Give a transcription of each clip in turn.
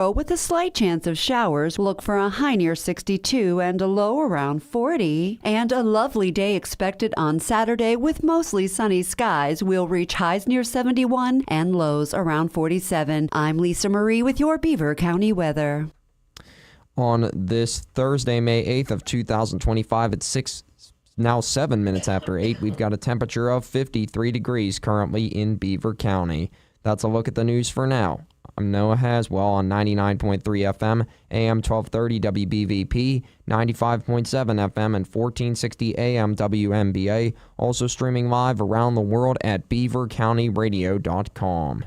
With a slight chance of showers, look for a high near 62 and a low around 40. And a lovely day expected on Saturday with mostly sunny skies. We'll reach highs near 71 and lows around 47. I'm Lisa Marie with your Beaver County weather. On this Thursday, May 8th of 2025 at now 7 minutes after 8, we've got a temperature of 53 degrees currently in Beaver County. That's a look at the news for now. I'm Noah Haswell on 99.3 FM, AM 1230 WBVP, 95.7 FM, and 1460 AM WMBA. Also streaming live around the world at beavercountyradio.com.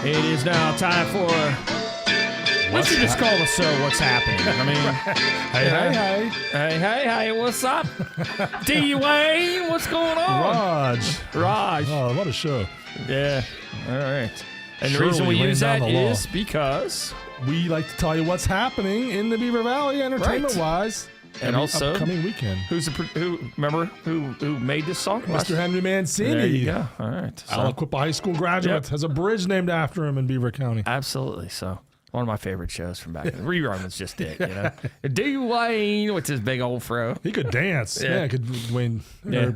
It is now time for, we should just call the show What's Happening. I mean, hey, what's up? D. Wayne, what's going on? Raj. Oh, what a show. Yeah, all right. And the Surely reason we use that laying down the is because we like to tell you what's happening in the Beaver Valley entertainment-wise. And also, upcoming weekend. Who made this song? Mr. Henry Mancini. There you go. All right. So, Aliquippa High School graduate has a bridge named after him in Beaver County. Absolutely. So one of my favorite shows from back then. Rerun was just it, you know. D. Wayne with his big old fro. He could dance. Yeah, Dwayne. Yeah.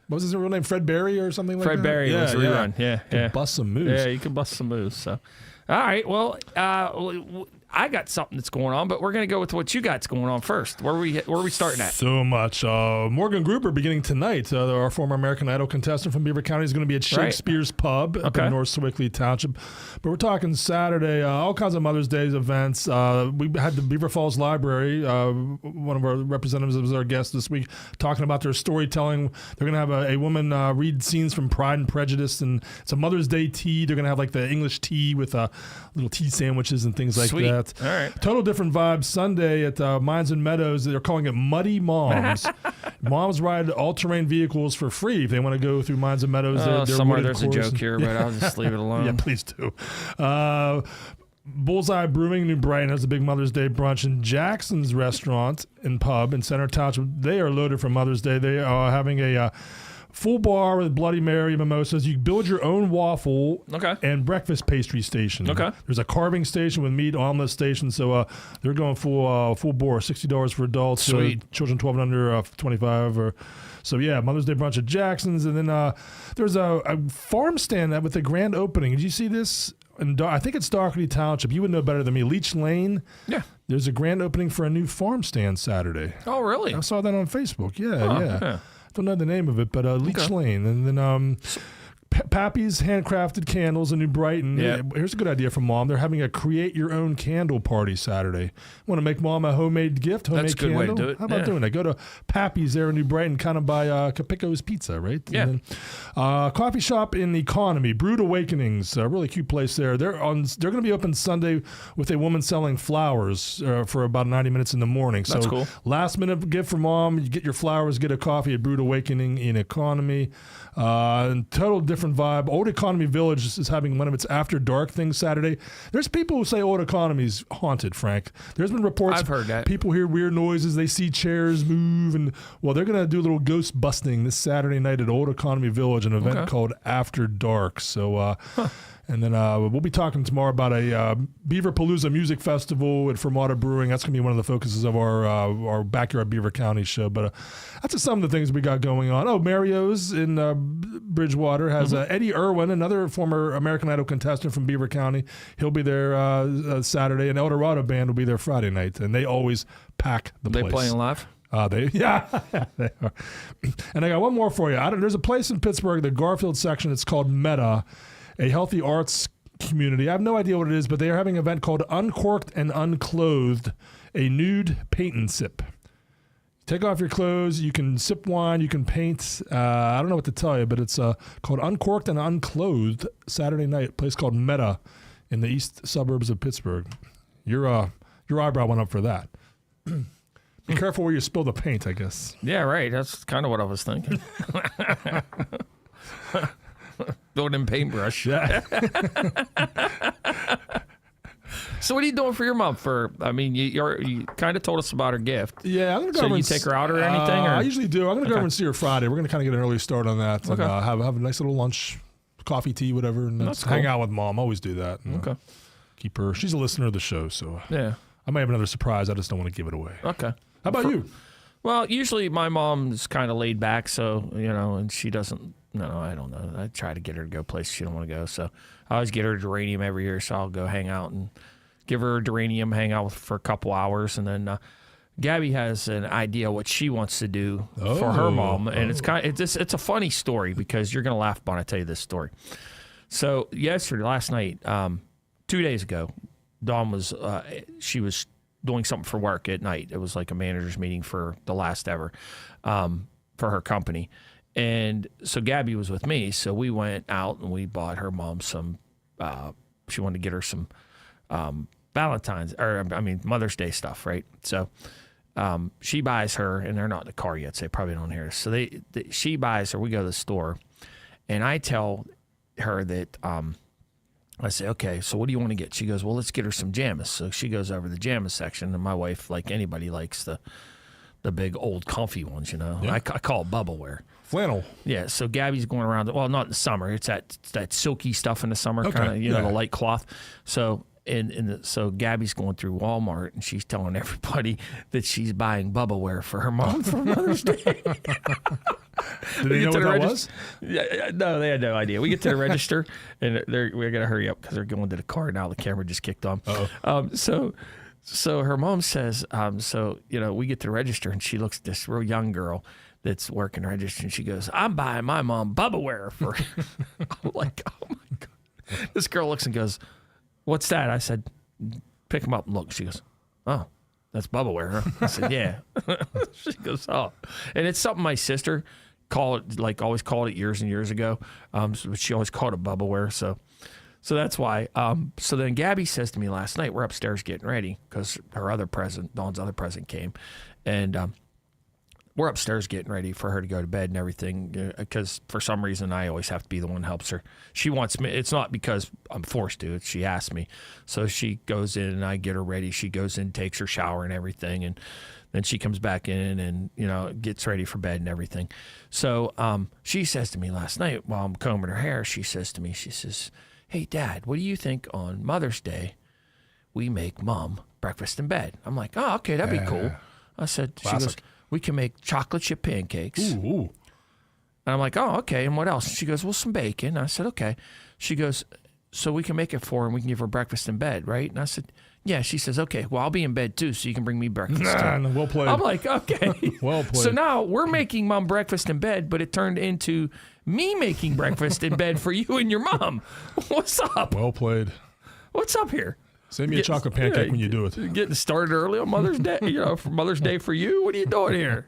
What was his real name? Fred Berry or something like that? Fred Berry was Rerun. Yeah. Could bust some moves. Yeah, you could bust some moves. So, all right. Well, I got something that's going on, but we're going to go with what you got's going on first. Where are we starting at? So much. Morgan Grouper beginning tonight. Our former American Idol contestant from Beaver County is going to be at Shakespeare's Pub up in North Sewickley Township. But we're talking Saturday, all kinds of Mother's Day events. We had the Beaver Falls Library, one of our representatives was our guest this week, talking about their storytelling. They're going to have a woman read scenes from Pride and Prejudice, and it's a Mother's Day tea. They're going to have like the English tea with little tea sandwiches and things like that. All right. Total different vibe. Sunday at Mines and Meadows, they're calling it Muddy Moms. Moms ride all-terrain vehicles for free if they want to go through Mines and Meadows. Somewhere there's a joke here, but I'll just leave it alone. Yeah, please do. Bullseye Brewing, New Brighton has a big Mother's Day brunch, and Jackson's Restaurant and Pub in Center Township, they are loaded for Mother's Day. They are having a full bar with Bloody Mary mimosas. You build your own waffle and breakfast pastry station. There's a carving station with meat, omelet station. So they're going full bore, $60 for adults. Sweet. Children 12 and under, 25. So yeah, Mother's Day brunch at Jackson's, and then there's a farm stand with a grand opening. Did you see this? I think it's Doherty Township. You would know better than me. Leech Lane. Yeah. There's a grand opening for a new farm stand Saturday. Oh, really? I saw that on Facebook. Yeah. Don't know the name of it, but Leech Lane. And then Pappy's Handcrafted Candles in New Brighton. Yeah. Here's a good idea for Mom. They're having a create-your-own candle party Saturday. Want to make Mom a homemade gift, That's a good way to do it. How about doing that? Go to Pappy's there in New Brighton, kind of by Capico's Pizza, right? Yeah. And then, coffee shop in Economy, Brewed Awakenings, a really cute place there. They're going to be open Sunday with a woman selling flowers for about 90 minutes in the morning. That's so cool. Last-minute gift for Mom. You get your flowers, get a coffee at Brewed Awakening in Economy. And total different vibe. Old Economy Village is having one of its after dark things Saturday. There's people who say Old Economy's haunted, Frank. There's been reports. I've heard that. People hear weird noises. They see chairs move. And well, they're going to do a little ghost busting this Saturday night at Old Economy Village, an event called After Dark. So, and then we'll be talking tomorrow about a Beaverpalooza Music Festival at Fermata Brewing. That's going to be one of the focuses of our Backyard Beaver County show. But that's just some of the things we got going on. Oh, Mario's in Bridgewater has Eddie Irwin, another former American Idol contestant from Beaver County. He'll be there Saturday, and El Dorado Band will be there Friday night. And they always pack the place. They playing live? They are. And I got one more for you. There's a place in Pittsburgh, the Garfield section. It's called Meta, a healthy arts community. I have no idea what it is, but they are having an event called Uncorked and Unclothed, a nude paint and sip. Take off your clothes. You can sip wine. You can paint. I don't know what to tell you, but it's called Uncorked and Unclothed Saturday night. A place called Meta in the east suburbs of Pittsburgh. Your eyebrow went up for that. careful where you spill the paint, I guess. Yeah, right. That's kind of what I was thinking. Building in paintbrush. Yeah. So what are you doing for your mom? You kind of told us about her gift. Yeah, I'm gonna go. So over you and take her out or anything? Or? I usually do. I'm gonna go over and see her Friday. We're gonna kind of get an early start on that and have a nice little lunch, coffee, tea, whatever, and That's hang cool. out with Mom. Always do that. Okay. Keep her. She's a listener of the show, so Yeah. I might have another surprise. I just don't want to give it away. Okay. How about you? Well, usually my mom's kind of laid back, so, and she doesn't, no, I don't know. I try to get her to go places she don't want to go. So I always get her a geranium every year, so I'll go hang out and give her a geranium, hang out for a couple hours. And then Gabby has an idea what she wants to do for her mom. And it's a funny story because you're going to laugh when I tell you this story. So last night, 2 days ago, Dawn was, she was doing something for work at night. It was like a manager's meeting for the last ever for her company. And so Gabby was with me. So we went out and we bought her mom some, she wanted to get her some Mother's Day stuff, right? So she buys her, and they're not in the car yet, so they probably don't hear us. So she buys her, we go to the store, and I tell her that, I say, okay, so what do you want to get? She goes, well, let's get her some jammies. So she goes over to the jammies section, and my wife, like anybody, likes the big old comfy ones, Yeah. I call it bubble wear. Flannel. Yeah, so Gabby's going around, well, not in the summer. It's that silky stuff in the summer, kind of, the light cloth. So so Gabby's going through Walmart, and she's telling everybody that she's buying bubble wear for her mom for Mother's Day. Did they know what that was? Yeah, no, they had no idea. We get to the register, and we're gonna hurry up because they're going to the car now. The camera just kicked on. So her mom says, we get to the register, and she looks at this real young girl that's working the register, and she goes, "I'm buying my mom bubble wear for." I'm like, oh my god! This girl looks and goes, "What's that?" I said, "Pick him up and look." She goes, "Oh, that's bubble wear, huh?" I said, "Yeah." She goes, "Oh," and it's something my sister always called it years and years ago. So she always called it bubble wear. So that's why. So then Gabby says to me last night, we're upstairs getting ready because her other present, Dawn's other present, came, and we're upstairs getting ready for her to go to bed and everything because for some reason I always have to be the one that helps her. She wants me. It's not because I'm forced to. She asked me. So she goes in and I get her ready. She goes in, takes her shower and everything. And then she comes back in and, gets ready for bed and everything. So she says to me last night while I'm combing her hair, she says, "Hey, Dad, what do you think on Mother's Day we make Mom breakfast in bed?" I'm like, "Oh, okay, that'd be cool." I said, Classic. She goes, "We can make chocolate chip pancakes." Ooh. And I'm like, "Oh, okay. And what else?" She goes, "Well, some bacon." I said, "Okay." She goes, "So we can make it for her and we can give her breakfast in bed, right?" And I said, "Yeah." She says, "Okay, well, I'll be in bed too, so you can bring me breakfast too." Well played. I'm like, "Okay." Well played. So now we're making Mom breakfast in bed, but it turned into me making breakfast in bed for you and your mom. What's up? Well played. What's up here? Send me a chocolate pancake when you do it. Getting started early on Mother's Day, for Mother's Day for you. What are you doing here?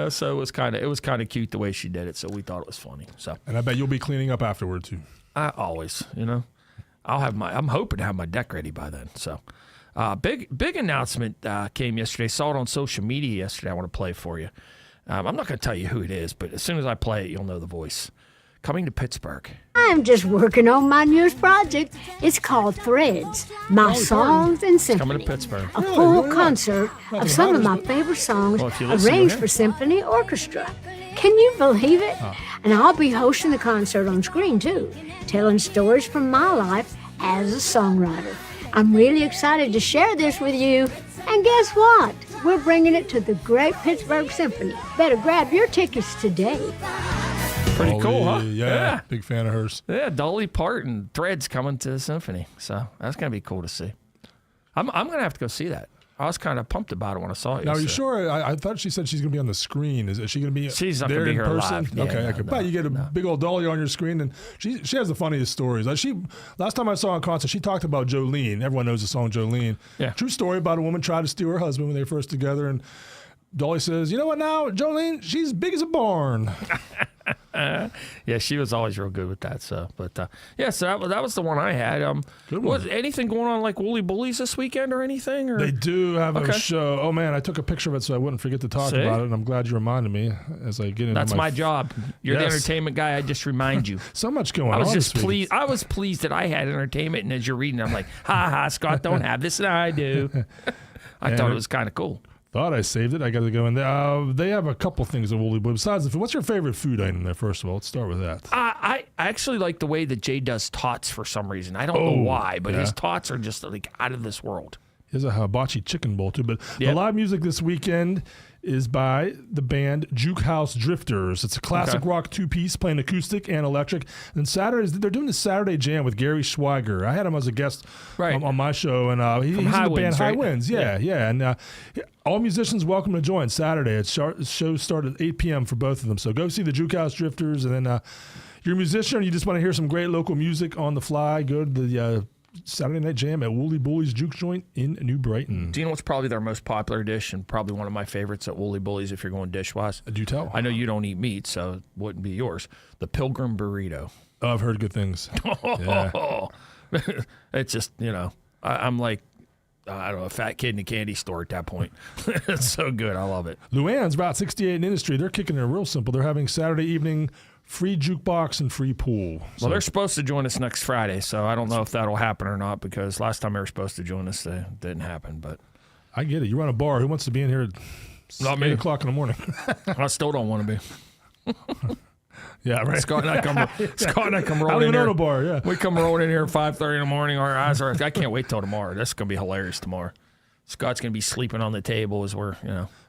So it was kind of cute the way she did it. So we thought it was funny. So And I bet you'll be cleaning up afterward too. I always, I'm hoping to have my deck ready by then. So big announcement came yesterday. Saw it on social media yesterday. I want to play for you. I'm not going to tell you who it is, but as soon as I play it, you'll know the voice. Coming to Pittsburgh. I'm just working on my newest project. It's called Threads, My Songs and Coming to Symphony. Pittsburgh. A full concert of some of my favorite songs Well, if you listen, arranged you'll for symphony orchestra. Can you believe it? And I'll be hosting the concert on screen too, telling stories from my life as a songwriter. I'm really excited to share this with you. And guess what? We're bringing it to the Great Pittsburgh Symphony. Better grab your tickets today. Pretty cool, huh? Yeah. Big fan of hers. Yeah, Dolly Parton, Threads coming to the symphony. So that's going to be cool to see. I'm going to have to go see that. I was kind of pumped about it when I saw it. Now, are you yesterday. sure? I thought she said she's going to be on the screen. Is she going to be She's not there gonna be in here person? live. Yeah, Okay. no, But you get a big old dolly on your screen, and she has the funniest stories. Like last time I saw her in concert, she talked about Jolene. Everyone knows the song Jolene. Yeah. True story about a woman tried to steal her husband when they were first together, and Dolly says, "You know what now, Jolene? She's big as a barn." Yeah, she was always real good with that. So, but yeah, so that was the one I had. Good one. Was anything going on like Woolly Bullies this weekend or anything? Or? They do have Okay. a show. Oh man, I took a picture of it so I wouldn't forget to talk See? about it, and I'm glad you reminded me as I get into That's my job. You're the Yes. entertainment guy. I just remind you. So much going I on. was just this week. pleased. I was pleased that I had entertainment, and as you're reading, I'm like, ha ha, Scott don't have this, and I do. I thought it was kind of cool. Thought I saved it. I got to go in there. They have a couple things at Woolly Boy. Besides the food, what's your favorite food item there? First of all, let's start with that. I actually like the way that Jay does tots for some reason. I don't know why, but his tots are just like out of this world. There's a hibachi chicken bowl too. But Yep. the live music this weekend is by the band Juke House Drifters. It's a classic Okay. rock two-piece playing acoustic and electric. And Saturdays, they're doing the Saturday Jam with Gary Schweiger. I had him as a guest Right. on my show, and he's in High the band Winds, High right? Winds. Yeah. And all musicians welcome to join Saturday. Shows start at 8 p.m. for both of them. So go see the Juke House Drifters, and then you're a musician and you just want to hear some great local music on the fly, go to the Saturday Night Jam at Woolly Bullies Juke Joint in New Brighton. Do you know what's probably their most popular dish and probably one of my favorites at Woolly Bullies if you're going dish-wise? Do tell. I know you don't eat meat, so it wouldn't be yours. The Pilgrim Burrito. Oh, I've heard good things. Yeah. It's just, I'm like, I don't know, a fat kid in a candy store at that point. It's so good. I love it. Luann's Route 68 in Industry. They're kicking it real simple. They're having Saturday evening free jukebox and free pool. Well, they're supposed to join us next Friday, so I don't know if that'll happen or not because last time they were supposed to join us, it didn't happen. But I get it. You run a bar. Who wants to be in here at Not 8 me. o'clock in the morning? I still don't want to be. Yeah, right. Scott and I come I don't rolling in even own here. a bar, yeah. We come rolling in here at 5:30 in the morning. Our eyes are. I can't wait till tomorrow. This is gonna be hilarious tomorrow. Scott's gonna be sleeping on the table as we're,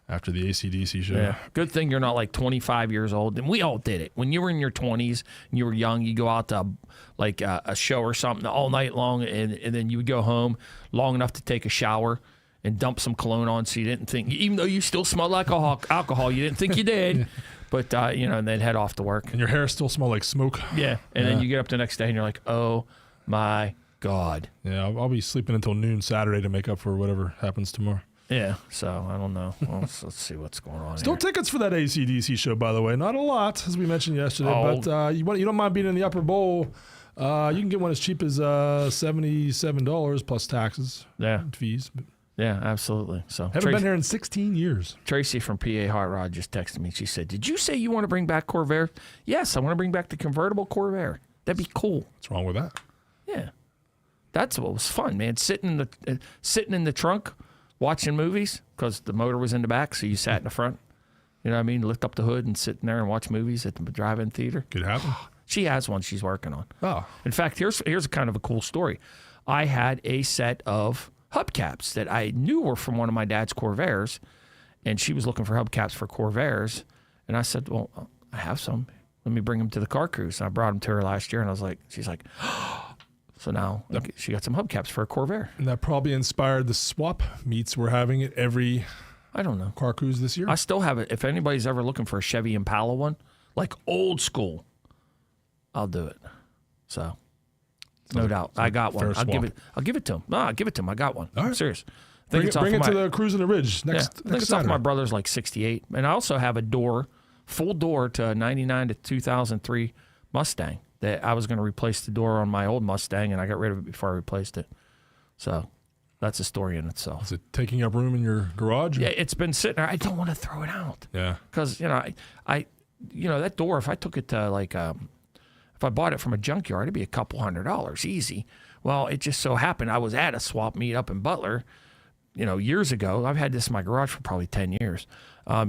After the AC/DC show. Yeah. Good thing you're not like 25 years old. And we all did it. When you were in your 20s and you were young, you go out to like a show or something all night long, and then you would go home long enough to take a shower and dump some cologne on so you didn't think, even though you still smelled like alcohol, you didn't think you did. But, and then head off to work. And your hair still smell like smoke. Yeah. And then you get up the next day and you're like, oh my God. Yeah, I'll be sleeping until noon Saturday to make up for whatever happens tomorrow. Yeah. So I don't know. Well, let's see what's going on. Still here. tickets for that AC/DC show, by the way. Not a lot, as we mentioned yesterday, Oh. but you don't mind being in the upper bowl. You can get one as cheap as $77 plus taxes Yeah. and fees. But Yeah, absolutely. So haven't been here in 16 years. Tracy from PA Hot Rod just texted me. She said, "Did you say you want to bring back Corvair?" Yes, I want to bring back the convertible Corvair. That'd be cool. What's wrong with that? Yeah, that's what was fun, man. Sitting in the trunk, watching movies because the motor was in the back, so you sat in the front. You know what I mean? Lift up the hood and sit in there and watch movies at the drive-in theater. Could happen. She has one she's working on. Oh, In fact, here's a kind of a cool story. I had a set of hubcaps that I knew were from one of my dad's Corvairs, and she was looking for hubcaps for Corvairs, and I said, "Well, I have some. Let me bring them to the car cruise." And I brought them to her last year, and I was like, she's like, so now she got some hubcaps for a Corvair. and that probably inspired the swap meets we're having at every I don't know. car cruise this year. I still have it. If anybody's ever looking for a Chevy Impala one, like old school, I'll do it. So. No doubt. I got one. fair I'll give swap. it to him. No, I'll give it to him. I got one. All right. I'm serious. I think Bring it's it, off bring of it to my- the cruise on the ridge Yeah, next I think next it's off Saturday. my brother's like 68. And I also have a full door to a 99 to 2003 Mustang that I was going to replace the door on my old Mustang, and I got rid of it before I replaced it. So that's a story in itself. Is it taking up room in your garage? Yeah, it's been sitting there. I don't want to throw it out Yeah. because, I that door, if I took it to like, if I bought it from a junkyard, it'd be a couple $100 easy. Well, it just so happened I was at a swap meet up in Butler, years ago. I've had this in my garage for probably 10 years,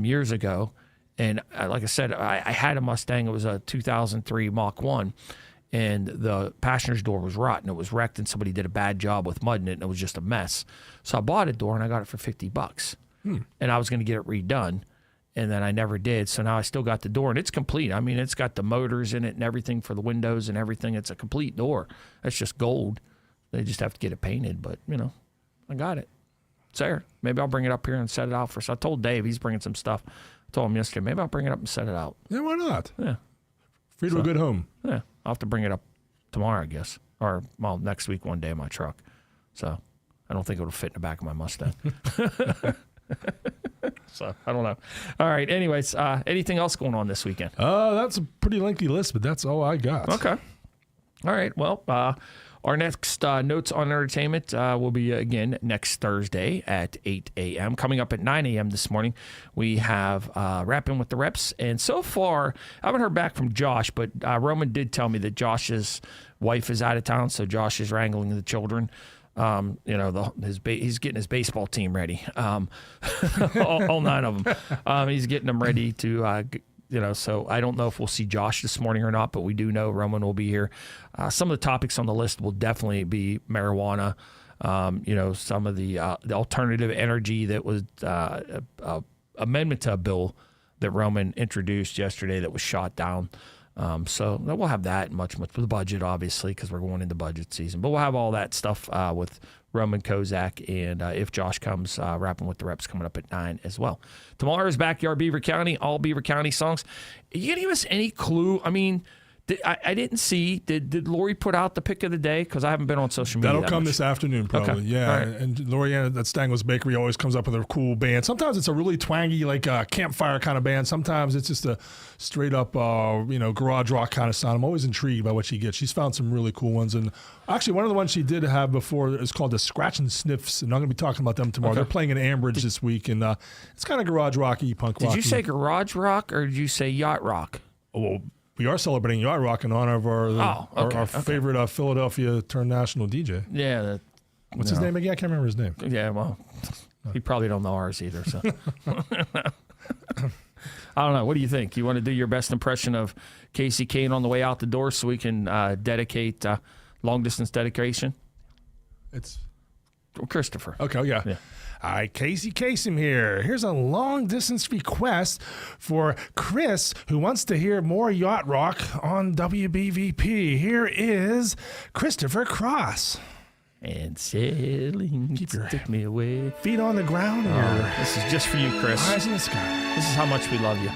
years ago. And like I said, I had a Mustang. It was a 2003 Mach 1, and the passenger's door was rotten. It was wrecked, and somebody did a bad job with mudding it, and it was just a mess. So I bought a door, and I got it for $50. And I was going to get it redone, and then I never did. So now I still got the door, and it's complete. I mean, it's got the motors in it and everything for the windows and everything. It's a complete door. It's just gold. They just have to get it painted, but, I got it. It's there. Maybe I'll bring it up here and set it out for. So I told Dave he's bringing some stuff. I told him yesterday, maybe I'll bring it up and set it out. Yeah, why not? Yeah. Free to a good home. Yeah. I'll have to bring it up tomorrow, I guess. Or, well, next week, one day in my truck. So I don't think it'll fit in the back of my Mustang. So I don't know. All right. Anyways, anything else going on this weekend? That's a pretty lengthy list, but that's all I got. Okay. All right. Well, our next Notes on Entertainment will be, again, next Thursday at 8 a.m. Coming up at 9 a.m. this morning, we have Rapping with the Reps. And so far, I haven't heard back from Josh, but Roman did tell me that Josh's wife is out of town, so Josh is wrangling the children. He's getting his baseball team ready, all 9 of them. He's getting them ready to so I don't know if we'll see Josh this morning or not, but we do know Roman will be here. Some of the topics on the list will definitely be marijuana, some of the alternative energy that was amendment to a bill that Roman introduced yesterday that was shot down. So we'll have that and much with the budget, obviously, because we're going into budget season. But we'll have all that stuff with Roman Kozak and if Josh comes, Rapping with the Reps coming up at 9 as well. Tomorrow's Backyard Beaver County, all Beaver County songs. You gonna give us any clue? I mean, I didn't see. Did Lori put out the pick of the day? Because I haven't been on social media. That'll come this afternoon, probably. Okay. Yeah. Right. And Lorianne at Stangles Bakery always comes up with a cool band. Sometimes it's a really twangy, like campfire kind of band. Sometimes it's just a straight up, garage rock kind of sound. I'm always intrigued by what she gets. She's found some really cool ones. And actually, one of the ones she did have before is called the Scratch and Sniffs. And I'm going to be talking about them tomorrow. Okay. They're playing in Ambridge this week. And it's kind of garage rocky, punk rocky. Did you say garage rock or did you say yacht rock? Well, we are celebrating Yacht Rock in honor of our favorite Philadelphia turned national DJ. Yeah. What's his name again? I can't remember his name. Yeah, well, he probably don't know ours either. So I don't know. What do you think? You want to do your best impression of Casey Kane on the way out the door so we can dedicate long distance dedication? It's Christopher. okay. Yeah. All right, Casey Kasem here. Here's a long-distance request for Chris, who wants to hear more yacht rock on WBVP. Here is Christopher Cross. And sailing, Keep your take me away. Feet on the ground. This is just for you, Chris. Eyes in the sky. This is how much we love you.